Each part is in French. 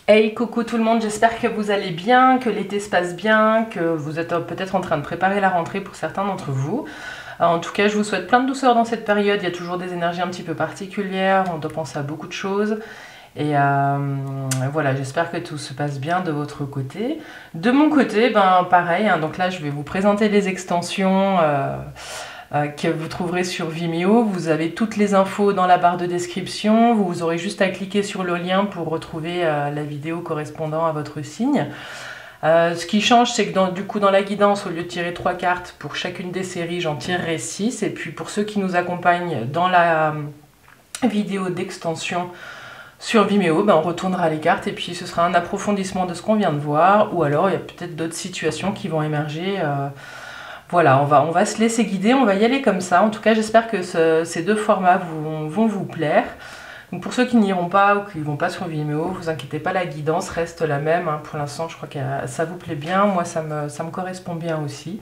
Hey coucou tout le monde, j'espère que vous allez bien, que l'été se passe bien, que vous êtes peut-être en train de préparer la rentrée pour certains d'entre vous. En tout cas, je vous souhaite plein de douceur dans cette période, il y a toujours des énergies un petit peu particulières, on doit penser à beaucoup de choses. Et voilà, j'espère que tout se passe bien de votre côté. De mon côté, ben pareil, hein, donc là je vais vous présenter les extensions que vous trouverez sur Vimeo. Vous avez toutes les infos dans la barre de description. Vous aurez juste à cliquer sur le lien pour retrouver la vidéo correspondant à votre signe. Ce qui change, c'est que du coup dans la guidance, au lieu de tirer 3 cartes pour chacune des séries, j'en tirerai 6. Et puis pour ceux qui nous accompagnent dans la vidéo d'extension sur Vimeo, ben on retournera les cartes et puis ce sera un approfondissement de ce qu'on vient de voir. Ou alors il y a peut-être d'autres situations qui vont émerger. Voilà, on va se laisser guider, on va y aller comme ça. En tout cas, j'espère que ces deux formats vont vous plaire. Donc pour ceux qui n'iront pas ou qui ne vont pas sur Vimeo, vous inquiétez pas, la guidance reste la même. Hein. Pour l'instant, je crois que ça vous plaît bien. Moi, ça me correspond bien aussi.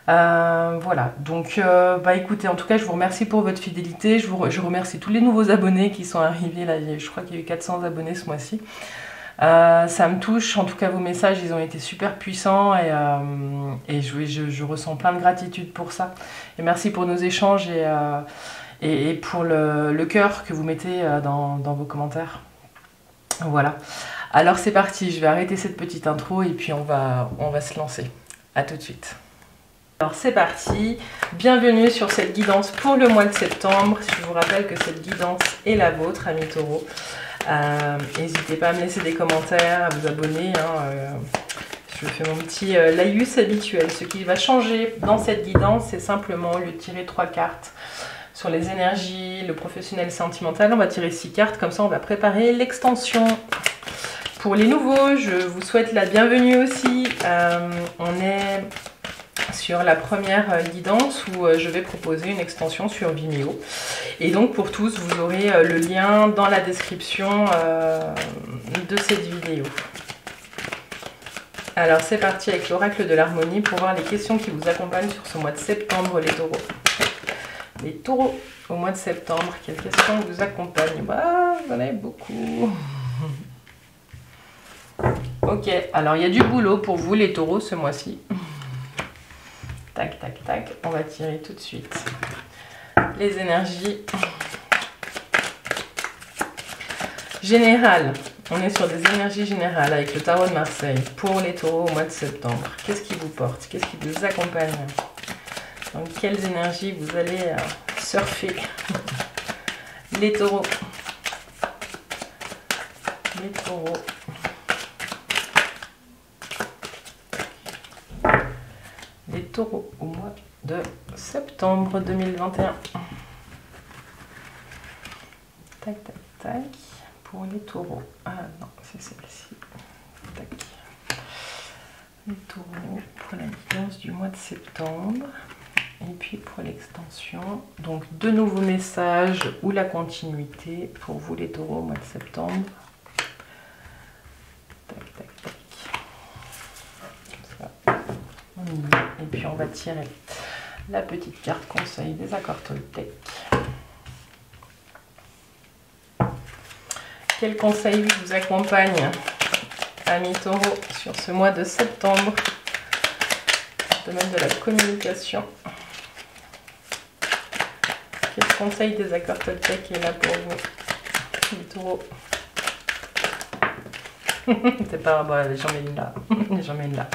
Voilà, donc bah écoutez, en tout cas, je vous remercie pour votre fidélité. Je remercie tous les nouveaux abonnés qui sont arrivés. Là, je crois qu'il y a eu 400 abonnés ce mois-ci. Ça me touche, en tout cas vos messages ils ont été super puissants et je ressens plein de gratitude pour ça. Et merci pour nos échanges et pour le cœur que vous mettez dans vos commentaires. Voilà, alors c'est parti, je vais arrêter cette petite intro et puis on va se lancer. A tout de suite. Alors c'est parti, bienvenue sur cette guidance pour le mois de septembre. Je vous rappelle que cette guidance est la vôtre, amis taureaux. N'hésitez pas à me laisser des commentaires, à vous abonner. Je fais mon petit laïus habituel. Ce qui va changer dans cette guidance, c'est simplement, au lieu de tirer 3 cartes sur les énergies, le professionnel sentimental, on va tirer 6 cartes. Comme ça, on va préparer l'extension. Pour les nouveaux, je vous souhaite la bienvenue aussi. On est sur la première guidance où je vais proposer une extension sur Vimeo. Et donc pour tous, vous aurez le lien dans la description de cette vidéo. Alors c'est parti avec l'oracle de l'harmonie pour voir les questions qui vous accompagnent sur ce mois de septembre, les taureaux. Les taureaux au mois de septembre, quelles questions vous accompagnent? Bah, vous en avez beaucoup. Ok, alors il y a du boulot pour vous les taureaux ce mois-ci. Tac, tac, tac. On va tirer tout de suite les énergies générales. On est sur des énergies générales avec le tarot de Marseille pour les taureaux au mois de septembre. Qu'est-ce qui vous porte? Qu'est-ce qui vous accompagne? Dans quelles énergies vous allez surfer? Les taureaux. Les taureaux. Les taureaux au mois de septembre 2021. Tac, tac, tac. Pour les taureaux. Ah non, c'est celle-ci. Tac. Les taureaux pour la guidance du mois de septembre. Et puis pour l'extension. Donc, de nouveaux messages ou la continuité pour vous les taureaux au mois de septembre. Tac, tac, tac. Comme ça. Et puis on va tirer la petite carte conseil des accords Toltec. Quel conseil vous accompagne, amis taureaux, sur ce mois de septembre? Domaine de la communication. Quel conseil des accords Toltec est là pour vous, les taureaux? C'est pas grave, j'en mets une là. J'en mets une là.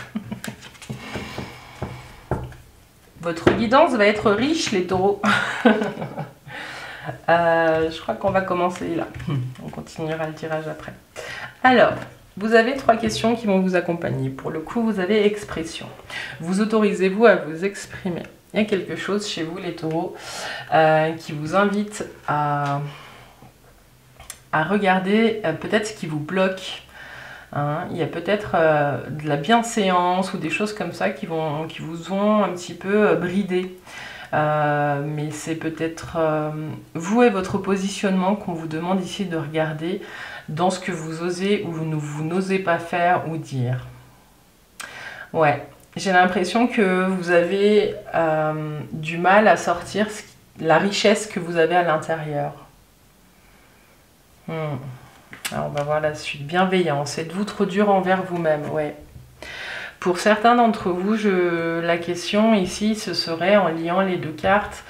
Votre guidance va être riche, les taureaux. Je crois qu'on va commencer là. On continuera le tirage après. Alors, vous avez 3 questions qui vont vous accompagner. Pour le coup, vous avez expression. Vous autorisez-vous à vous exprimer? Il y a quelque chose chez vous, les taureaux, qui vous invite à regarder peut-être ce qui vous bloque. Hein, il y a peut-être de la bienséance ou des choses comme ça qui vous ont un petit peu bridé. Mais c'est peut-être vous et votre positionnement qu'on vous demande ici de regarder dans ce que vous osez ou vous n'osez pas faire ou dire. Ouais, j'ai l'impression que vous avez du mal à sortir la richesse que vous avez à l'intérieur. Alors, on va voir la suite. Bienveillance. Êtes-vous trop dur envers vous-même? Ouais. Pour certains d'entre vous, la question ici, ce serait en liant les deux cartes.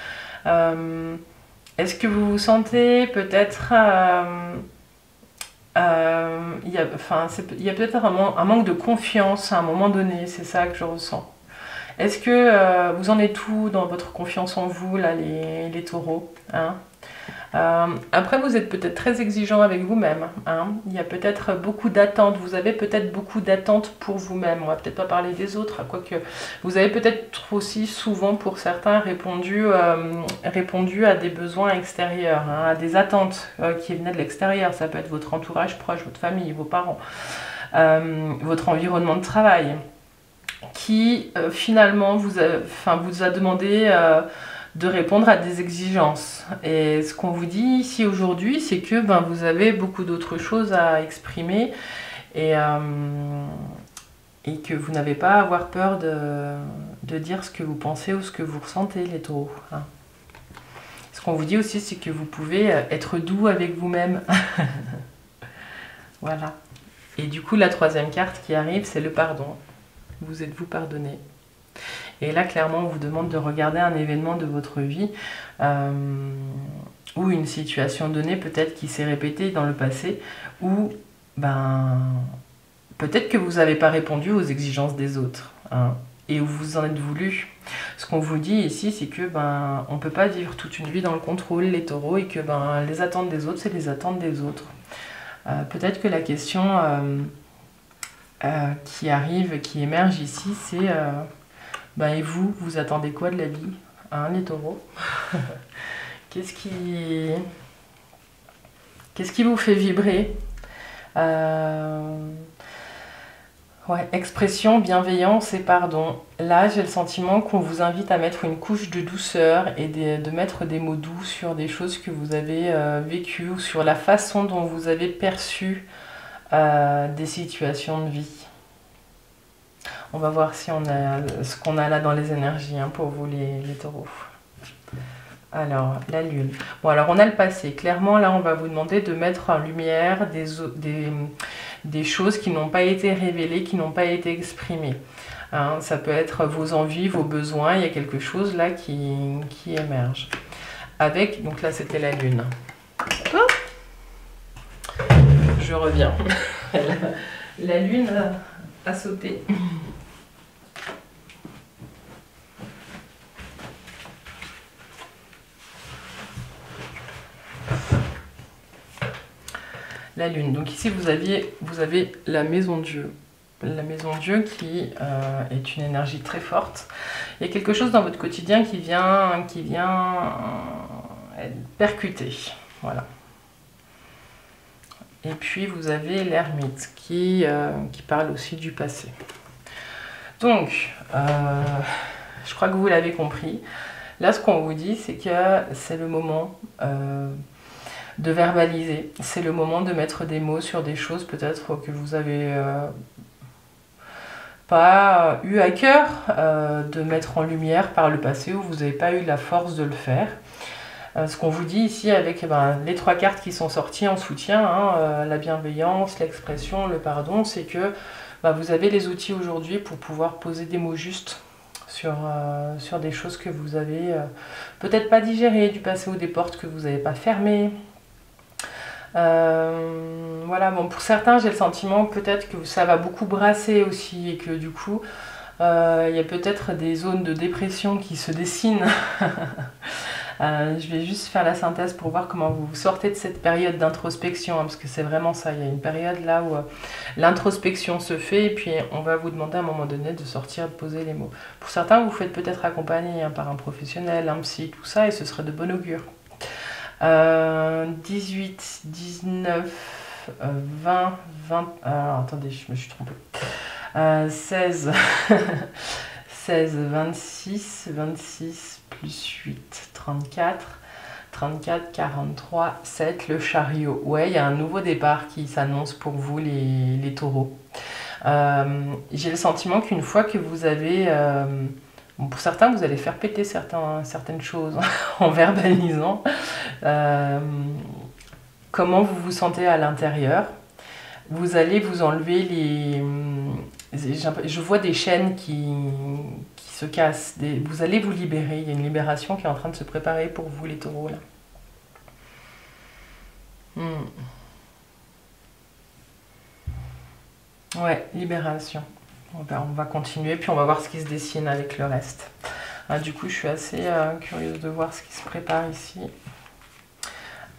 Est-ce que vous vous sentez peut-être... il y a peut-être un manque de confiance à un moment donné, c'est ça que je ressens. Est-ce que vous en êtes où dans votre confiance en vous, là, les taureaux, hein? Après, vous êtes peut-être très exigeant avec vous-même, hein. Il y a peut-être beaucoup d'attentes, vous avez peut-être beaucoup d'attentes pour vous-même. On va peut-être pas parler des autres, quoique vous avez peut-être aussi souvent, pour certains, répondu à des besoins extérieurs, hein, à des attentes qui venaient de l'extérieur. Ça peut être votre entourage proche, votre famille, vos parents, votre environnement de travail, qui finalement vous a demandé de répondre à des exigences. Et ce qu'on vous dit ici aujourd'hui, c'est que vous avez beaucoup d'autres choses à exprimer et que vous n'avez pas à avoir peur de dire ce que vous pensez ou ce que vous ressentez, les taureaux, hein. Ce qu'on vous dit aussi, c'est que vous pouvez être doux avec vous-même. Voilà. Et du coup, la troisième carte qui arrive, c'est le pardon. Vous êtes-vous pardonné? Et là, clairement, on vous demande de regarder un événement de votre vie ou une situation donnée, peut-être qui s'est répétée dans le passé, ou peut-être que vous n'avez pas répondu aux exigences des autres, hein, et où vous en êtes voulu. Ce qu'on vous dit ici, c'est que on ne peut pas vivre toute une vie dans le contrôle, les taureaux, et que les attentes des autres, c'est les attentes des autres. Peut-être que la question qui arrive, qui émerge ici, c'est... et vous, vous attendez quoi de la vie, hein, les taureaux? Qu'est-ce qui vous fait vibrer? Ouais, expression, bienveillance et pardon. Là, j'ai le sentiment qu'on vous invite à mettre une couche de douceur et de mettre des mots doux sur des choses que vous avez vécues ou sur la façon dont vous avez perçu des situations de vie. On va voir si on a ce qu'on a là dans les énergies, hein, pour vous les taureaux. Alors, la lune. Bon, alors on a le passé. Clairement, là, on va vous demander de mettre en lumière des choses qui n'ont pas été révélées, qui n'ont pas été exprimées. Hein, ça peut être vos envies, vos besoins. Il y a quelque chose là qui émerge. Avec, donc là, c'était la lune. Oh, je reviens. La lune a sauté. La lune. Donc ici, vous avez la maison Dieu. La maison Dieu qui est une énergie très forte. Il y a quelque chose dans votre quotidien qui vient percuter. Voilà. Et puis, vous avez l'ermite qui parle aussi du passé. Donc, je crois que vous l'avez compris. Là, ce qu'on vous dit, c'est que c'est le moment... de verbaliser, c'est le moment de mettre des mots sur des choses peut-être que vous avez pas eu à cœur de mettre en lumière par le passé, ou vous n'avez pas eu la force de le faire. Ce qu'on vous dit ici avec les trois cartes qui sont sorties en soutien, hein, la bienveillance, l'expression, le pardon, c'est que vous avez les outils aujourd'hui pour pouvoir poser des mots justes sur des choses que vous avez peut-être pas digérées du passé, ou des portes que vous n'avez pas fermées. Voilà, bon, pour certains, j'ai le sentiment peut-être que ça va beaucoup brasser aussi, et que du coup, il y a peut-être des zones de dépression qui se dessinent. Je vais juste faire la synthèse pour voir comment vous sortez de cette période d'introspection, hein, parce que c'est vraiment ça, il y a une période là où l'introspection se fait, et puis on va vous demander à un moment donné de sortir, de poser les mots. Pour certains, vous faites peut-être accompagner, hein, par un professionnel, un psy, tout ça, et ce serait de bon augure. 18, 19, 20, 20... Alors, attendez, je me suis trompée. 16, 16, 26, 26, plus 8, 34, 34, 43, 7, le chariot. Ouais, il y a un nouveau départ qui s'annonce pour vous, les taureaux. J'ai le sentiment qu'une fois que vous avez... Bon, pour certains, vous allez faire péter certaines choses en verbalisant. comment vous vous sentez à l'intérieur. Vous allez vous enlever les... Je vois des chaînes qui se cassent. Vous allez vous libérer. Il y a une libération qui est en train de se préparer pour vous, les taureaux, là. Ouais, libération. On va continuer, puis on va voir ce qui se dessine avec le reste. Du coup, je suis assez curieuse de voir ce qui se prépare ici.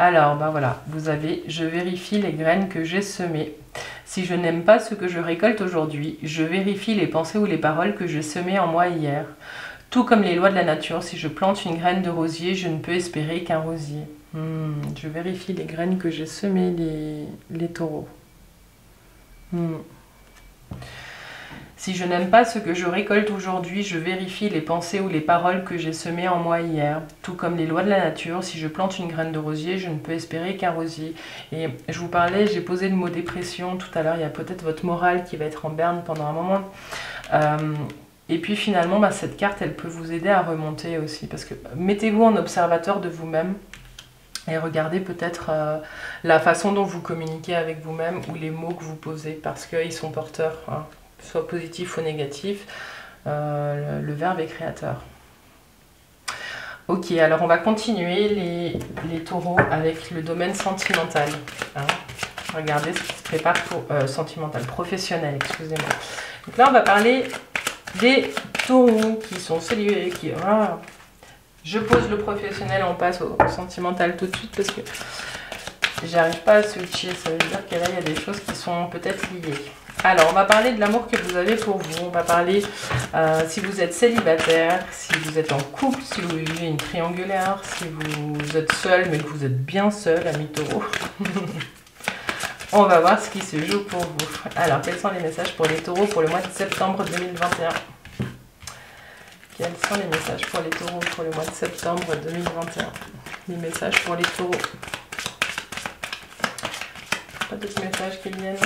Alors, ben voilà, vous avez « Je vérifie les graines que j'ai semées. Si je n'aime pas ce que je récolte aujourd'hui, je vérifie les pensées ou les paroles que j'ai semées en moi hier. Tout comme les lois de la nature, si je plante une graine de rosier, je ne peux espérer qu'un rosier. » Je vérifie les graines que j'ai semées, les taureaux. Si je n'aime pas ce que je récolte aujourd'hui, je vérifie les pensées ou les paroles que j'ai semées en moi hier. Tout comme les lois de la nature, si je plante une graine de rosier, je ne peux espérer qu'un rosier. Et je vous parlais, j'ai posé le mot dépression tout à l'heure, il y a peut-être votre morale qui va être en berne pendant un moment. Et puis finalement, bah, cette carte, elle peut vous aider à remonter aussi. Parce que mettez-vous en observateur de vous-même et regardez peut-être la façon dont vous communiquez avec vous-même ou les mots que vous posez, parce qu'ils sont porteurs, hein, soit positifs ou négatifs. Le verbe est créateur. Ok, alors on va continuer les taureaux avec le domaine sentimental. Hein. Regardez ce qui se prépare pour sentimental, professionnel, excusez-moi. Donc là, on va parler des taureaux qui sont célibataires, qui... Je pose le professionnel, on passe au sentimental tout de suite parce que j'arrive pas à switcher. Ça veut dire que là, il y a des choses qui sont peut-être liées. Alors, on va parler de l'amour que vous avez pour vous. On va parler si vous êtes célibataire, si vous êtes en couple, si vous vivez une triangulaire, si vous êtes seul mais que vous êtes bien seul, ami taureau. On va voir ce qui se joue pour vous. Alors, quels sont les messages pour les taureaux pour le mois de septembre 2021 ? Quels sont les messages pour les taureaux pour le mois de septembre 2021 ? Les messages pour les taureaux. Pas d'autres messages qui viennent.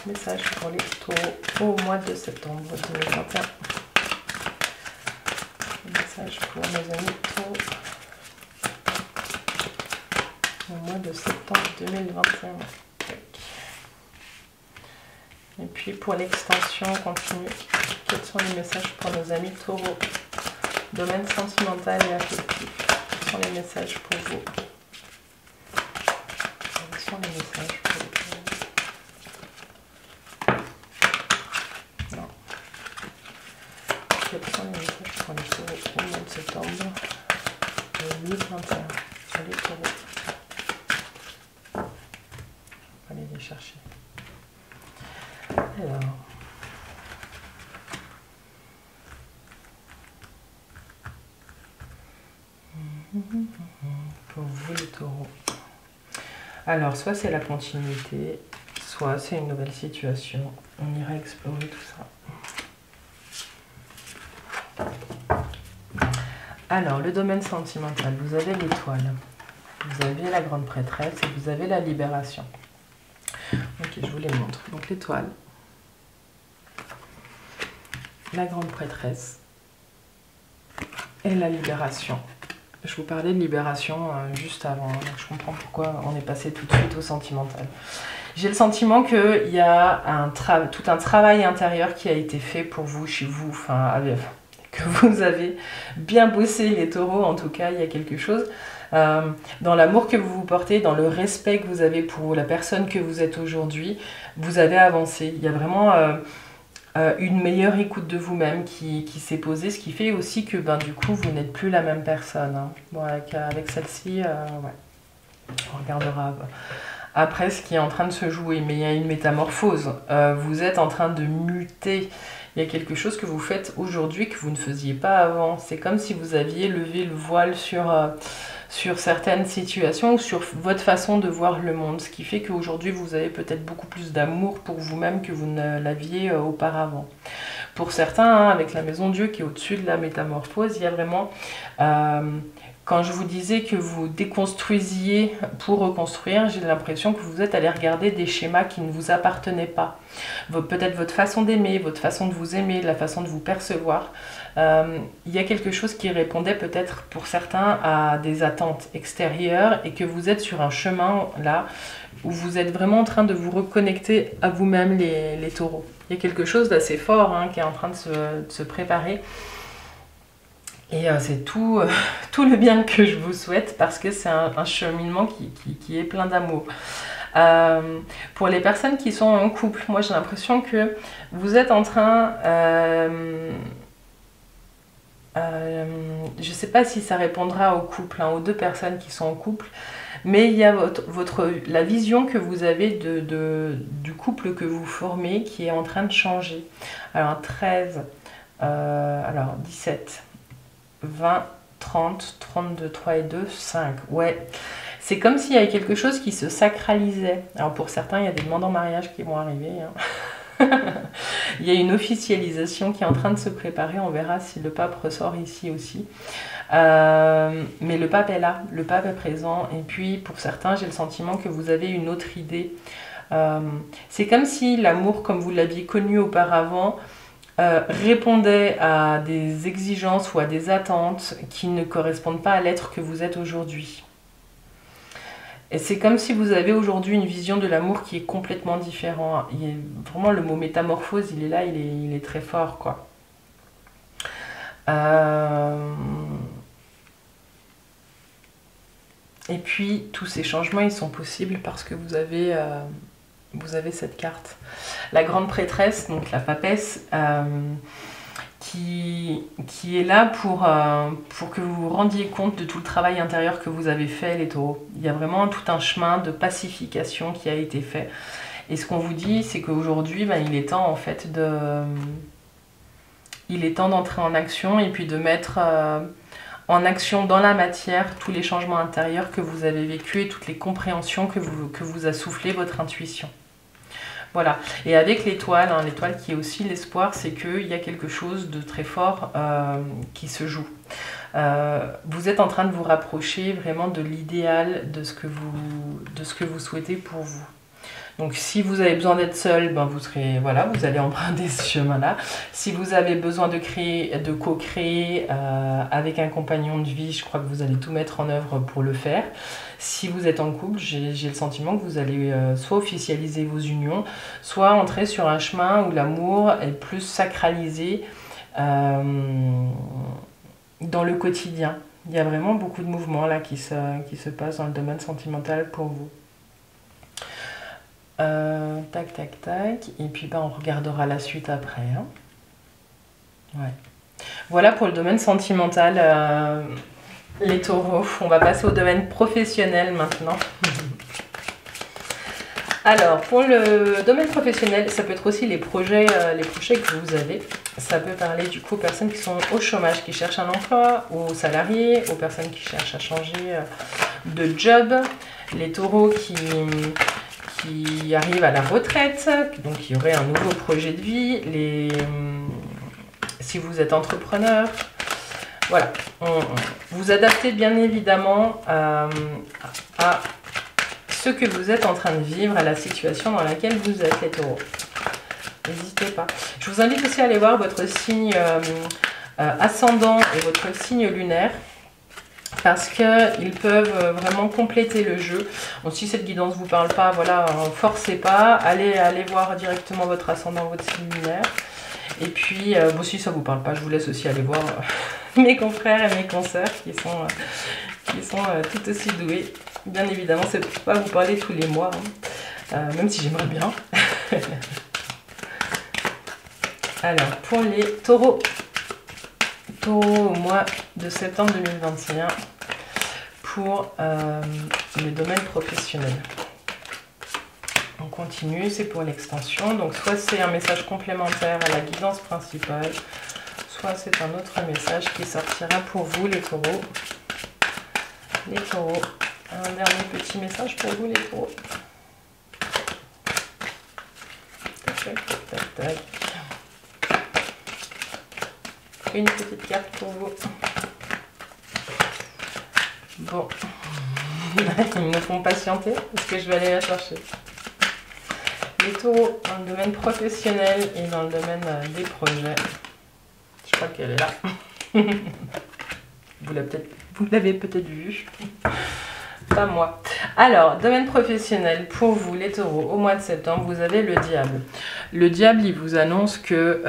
Les messages pour les taureaux au mois de septembre 2021. Les messages pour nos amis taureaux au mois de septembre 2021. Et puis pour l'extension, on continue. Quels sont les messages pour nos amis taureaux? Domaine sentimental et affectif. Quels sont les messages pour vous? Quels sont les messages pour les taureaux? Non. Quels sont les messages pour les taureaux au mois de septembre 2021 sur les taureaux? On va aller les chercher. Alors, pour vous les taureaux. Alors, soit c'est la continuité, soit c'est une nouvelle situation. On ira explorer tout ça. Alors, le domaine sentimental, vous avez l'étoile, vous avez la grande prêtresse et vous avez la libération. Ok, je vous les montre. Donc l'étoile, la grande prêtresse et la libération. Je vous parlais de libération juste avant, donc je comprends pourquoi on est passé tout de suite au sentimental. J'ai le sentiment qu'il y a tout un travail intérieur qui a été fait pour vous, chez vous, enfin, que vous avez bien bossé les taureaux, en tout cas, il y a quelque chose. Dans l'amour que vous vous portez, dans le respect que vous avez pour la personne que vous êtes aujourd'hui, vous avez avancé. Il y a vraiment une meilleure écoute de vous-même qui s'est posée, ce qui fait aussi que du coup vous n'êtes plus la même personne. Hein. Bon, avec celle-ci, ouais. On regardera après ce qui est en train de se jouer, mais il y a une métamorphose. Vous êtes en train de muter. Il y a quelque chose que vous faites aujourd'hui que vous ne faisiez pas avant. C'est comme si vous aviez levé le voile sur certaines situations ou sur votre façon de voir le monde. Ce qui fait qu'aujourd'hui, vous avez peut-être beaucoup plus d'amour pour vous-même que vous ne l'aviez auparavant. Pour certains, hein, avec la maison Dieu qui est au-dessus de la métamorphose, il y a vraiment Quand je vous disais que vous déconstruisiez pour reconstruire, j'ai l'impression que vous êtes allé regarder des schémas qui ne vous appartenaient pas. Peut-être votre façon d'aimer, votre façon de vous aimer, la façon de vous percevoir. Il y a quelque chose qui répondait peut-être pour certains à des attentes extérieures et que vous êtes sur un chemin là où vous êtes vraiment en train de vous reconnecter à vous-même les taureaux. Il y a quelque chose d'assez fort qui est en train de se préparer. Et c'est tout le bien que je vous souhaite parce que c'est un cheminement qui est plein d'amour. Pour les personnes qui sont en couple, moi j'ai l'impression que vous êtes en train... je ne sais pas si ça répondra au couple, aux deux personnes qui sont en couple, mais il y a la vision que vous avez du couple que vous formez qui est en train de changer. Alors 13, alors 17... 20, 30, 32, 3 et 2, 5. Ouais, c'est comme s'il y avait quelque chose qui se sacralisait. Alors pour certains, il y a des demandes en mariage qui vont arriver. Il y a une officialisation qui est en train de se préparer. On verra si le pape ressort ici aussi. Mais le pape est là, le pape est présent. Et puis pour certains, j'ai le sentiment que vous avez une autre idée. C'est comme si l'amour, comme vous l'aviez connu auparavant, répondait à des exigences ou à des attentes qui ne correspondent pas à l'être que vous êtes aujourd'hui. Et c'est comme si vous avez aujourd'hui une vision de l'amour qui est complètement différente. Vraiment, le mot métamorphose, il est là, il est très fort, quoi. Et puis, tous ces changements, ils sont possibles parce que vous avez cette carte. La grande prêtresse, donc la papesse, qui est là pour que vous vous rendiez compte de tout le travail intérieur que vous avez fait, les taureaux. Il y a vraiment tout un chemin de pacification qui a été fait. Et ce qu'on vous dit, c'est qu'aujourd'hui, il est temps en fait d'entrer en action et puis de mettre en action dans la matière tous les changements intérieurs que vous avez vécus et toutes les compréhensions que vous a soufflé votre intuition. Voilà, et avec l'étoile, l'étoile qui est aussi l'espoir, c'est qu'il y a quelque chose de très fort qui se joue. Vous êtes en train de vous rapprocher vraiment de l'idéal de ce que vous souhaitez pour vous. Donc si vous avez besoin d'être seul, vous allez emprunter ce chemin-là. Si vous avez besoin de co-créer avec un compagnon de vie, je crois que vous allez tout mettre en œuvre pour le faire. Si vous êtes en couple, j'ai le sentiment que vous allez soit officialiser vos unions, soit entrer sur un chemin où l'amour est plus sacralisé dans le quotidien. Il y a vraiment beaucoup de mouvements là qui se passent dans le domaine sentimental pour vous. Tac, tac, tac. Et puis on regardera la suite après. Ouais. Voilà pour le domaine sentimental. Les taureaux. On va passer au domaine professionnel maintenant. Alors, pour le domaine professionnel, ça peut être aussi les projets que vous avez. Ça peut parler du coup aux personnes qui sont au chômage, qui cherchent un emploi, aux salariés, aux personnes qui cherchent à changer de job. Les taureaux qui arrivent à la retraite, donc il y aurait un nouveau projet de vie. Si vous êtes entrepreneur, voilà, vous adaptez bien évidemment à ce que vous êtes en train de vivre, à la situation dans laquelle vous êtes, les taureaux. N'hésitez pas. Je vous invite aussi à aller voir votre signe ascendant et votre signe lunaire, parce qu'ils peuvent vraiment compléter le jeu. Bon, si cette guidance ne vous parle pas, voilà, forcez pas, allez voir directement votre ascendant, votre signe lunaire. Et puis, si ça ne vous parle pas, je vous laisse aussi aller voir mes confrères et mes consoeurs qui sont tout aussi doués. Bien évidemment, c'est pour pas vous parler tous les mois, même si j'aimerais bien. Alors, pour les taureaux au mois de septembre 2021, pour le domaine professionnel. On continue, c'est pour l'extension. Donc soit c'est un message complémentaire à la guidance principale, soit c'est un autre message qui sortira pour vous, les taureaux. Les taureaux. Un dernier petit message pour vous, les taureaux. Tac, tac, tac, tac. Une petite carte pour vous. Bon, ils me font patienter parce que je vais aller la chercher. Les taureaux dans le domaine professionnel et dans le domaine des projets. Je crois qu'elle est là. Vous l'avez peut-être vu. Pas moi. Alors, domaine professionnel, pour vous les taureaux, au mois de septembre, vous avez le diable. Le diable, il vous annonce que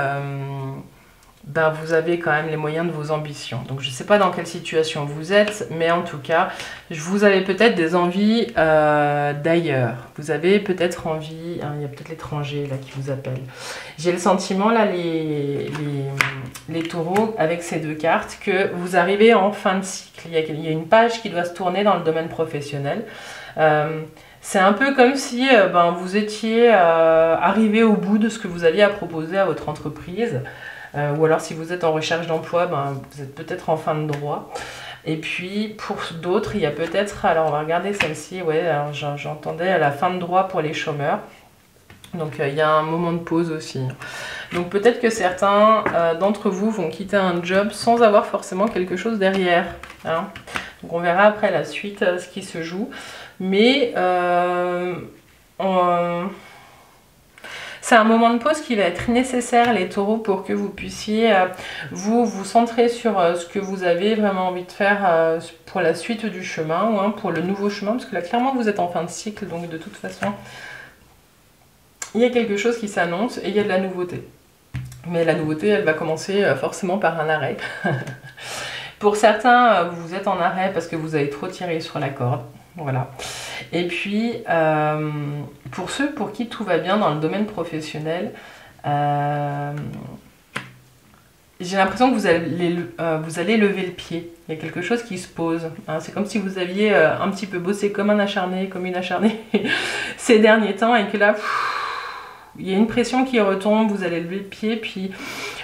vous avez quand même les moyens de vos ambitions. Donc, je ne sais pas dans quelle situation vous êtes, mais en tout cas, vous avez peut-être des envies d'ailleurs. Vous avez peut-être envie, hein, il y a peut-être l'étranger là qui vous appelle. J'ai le sentiment là, les taureaux, avec ces deux cartes, que vous arrivez en fin de cycle. Il y a une page qui doit se tourner dans le domaine professionnel. C'est un peu comme si vous étiez arrivé au bout de ce que vous aviez à proposer à votre entreprise. Ou alors si vous êtes en recherche d'emploi, vous êtes peut-être en fin de droit. Et puis pour d'autres, il y a peut-être, alors on va regarder celle-ci, ouais, j'entendais la fin de droit pour les chômeurs. Donc il y a un moment de pause aussi. Donc peut-être que certains d'entre vous vont quitter un job sans avoir forcément quelque chose derrière. Hein. Donc on verra après la suite ce qui se joue. Mais c'est un moment de pause qui va être nécessaire, les taureaux, pour que vous puissiez vous centrer sur ce que vous avez vraiment envie de faire pour la suite du chemin, ou pour le nouveau chemin, parce que là, clairement, vous êtes en fin de cycle, donc de toute façon, il y a quelque chose qui s'annonce et il y a de la nouveauté. Mais la nouveauté, elle va commencer forcément par un arrêt. Pour certains, vous êtes en arrêt parce que vous avez trop tiré sur la corde. Voilà. Et puis, pour ceux pour qui tout va bien dans le domaine professionnel, j'ai l'impression que vous allez lever le pied. Il y a quelque chose qui se pose. Hein. C'est comme si vous aviez un petit peu bossé comme un acharné, comme une acharnée ces derniers temps et que là, il y a une pression qui retombe, vous allez lever le pied, puis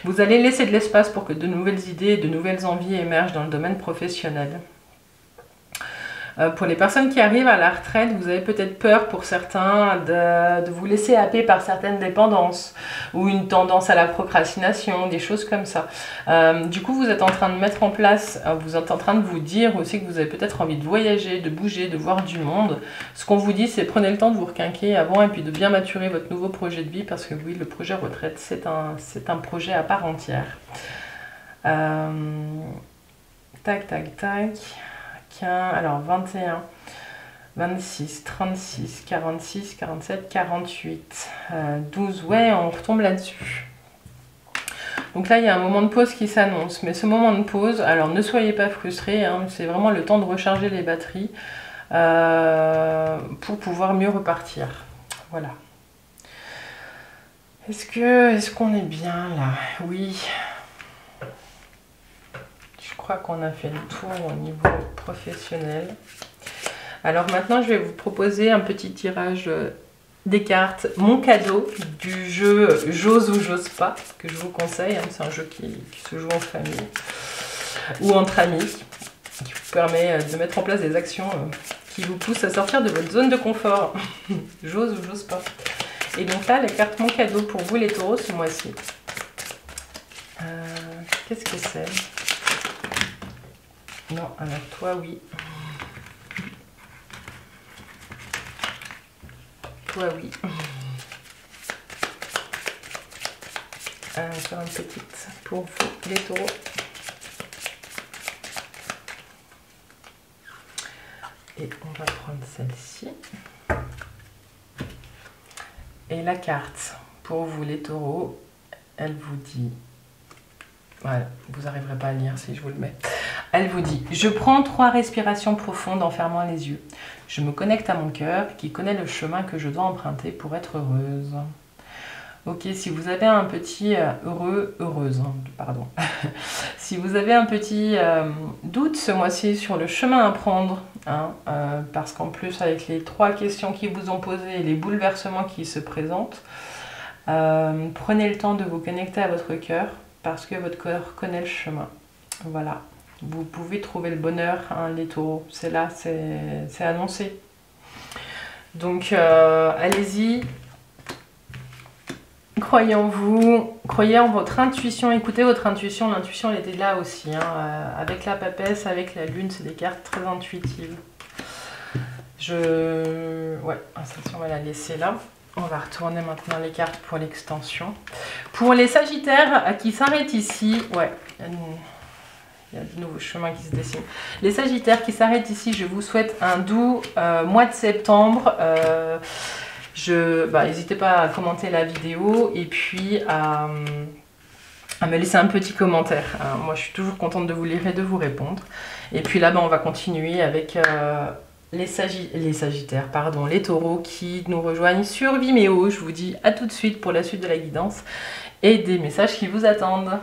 vous allez laisser de l'espace pour que de nouvelles idées, de nouvelles envies émergent dans le domaine professionnel. Pour les personnes qui arrivent à la retraite, vous avez peut-être peur pour certains de vous laisser happer par certaines dépendances ou une tendance à la procrastination, des choses comme ça. Du coup, vous êtes en train de mettre en place, vous êtes en train de vous dire aussi que vous avez peut-être envie de voyager, de bouger, de voir du monde. Ce qu'on vous dit, c'est prenez le temps de vous requinquer avant et puis de bien maturer votre nouveau projet de vie parce que oui, le projet retraite, c'est un projet à part entière. Tac, tac, tac. Alors 21, 26, 36, 46, 47, 48, 12, ouais, on retombe là-dessus. Donc là, il y a un moment de pause qui s'annonce. Mais ce moment de pause, alors ne soyez pas frustrés, hein, c'est vraiment le temps de recharger les batteries pour pouvoir mieux repartir. Voilà. Est-ce qu'on est bien là? Oui. Je crois qu'on a fait le tour au niveau professionnel. Alors maintenant, je vais vous proposer un petit tirage des cartes. Mon cadeau du jeu J'ose ou j'ose pas, que je vous conseille. Hein, c'est un jeu qui se joue en famille ou entre amis, qui vous permet de mettre en place des actions qui vous poussent à sortir de votre zone de confort. J'ose ou j'ose pas. Et donc là, les cartes Mon cadeau pour vous les taureaux ce mois-ci. Qu'est-ce que c'est ? Non, alors toi, oui. Toi, oui. Encore une petite pour vous, les taureaux. Et on va prendre celle-ci. Et la carte pour vous, les taureaux, elle vous dit... Voilà, vous n'arriverez pas à lire si je vous le mets. Elle vous dit, je prends 3 respirations profondes en fermant les yeux. Je me connecte à mon cœur qui connaît le chemin que je dois emprunter pour être heureuse. Ok, si vous avez un petit pardon. Si vous avez un petit doute ce mois-ci sur le chemin à prendre, hein, parce qu'en plus avec les 3 questions qui vous ont posées et les bouleversements qui se présentent, prenez le temps de vous connecter à votre cœur parce que votre cœur connaît le chemin. Voilà. Vous pouvez trouver le bonheur, hein, les taureaux. C'est là, c'est annoncé. Donc, allez-y. Croyez en vous, croyez en votre intuition, écoutez votre intuition. L'intuition, elle était là aussi. Hein. Avec la papesse, avec la lune, c'est des cartes très intuitives. Ouais, ça, on va la laisser là. On va retourner maintenant les cartes pour l'extension. Pour les Sagittaires qui s'arrêtent ici, ouais, il y a de nouveaux chemins qui se dessinent. Les Sagittaires qui s'arrêtent ici, je vous souhaite un doux mois de septembre. N'hésitez pas à commenter la vidéo et puis à me laisser un petit commentaire. Moi, je suis toujours contente de vous lire et de vous répondre. Et puis là, on va continuer avec les Sagittaires, pardon, les Taureaux qui nous rejoignent sur Vimeo. Je vous dis à tout de suite pour la suite de la guidance et des messages qui vous attendent.